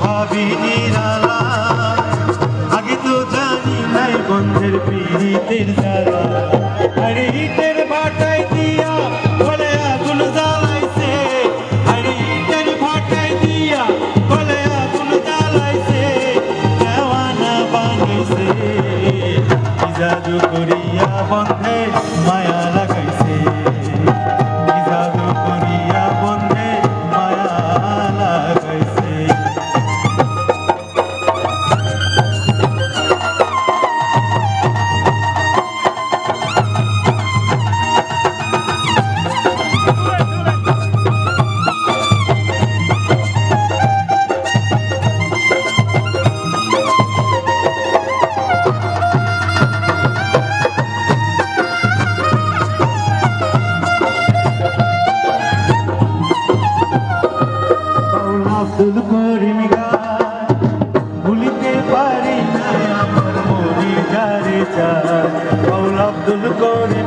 ভাবি নিরালায়, আগে তো জানি নাই বন্ধের পীড়িতের জ্বালা। আরে ইটের ভাটায় দিয়া বলে আগুন জ্বালাইছে, আরে ইটের ভাটায় দিয়া বলে আগুন জ্বালাইছে, দেওয়ানা বানাইছে, কি জাদু করিয়া বন্ধে মায়া লাগাইছে, কি জাদু করিয়া বন্ধে মায়া লাগাইছে। আব্দুল করিম গায় ভুলিতে পারি না আমার মরি যারে চায়, আব্দুল করিম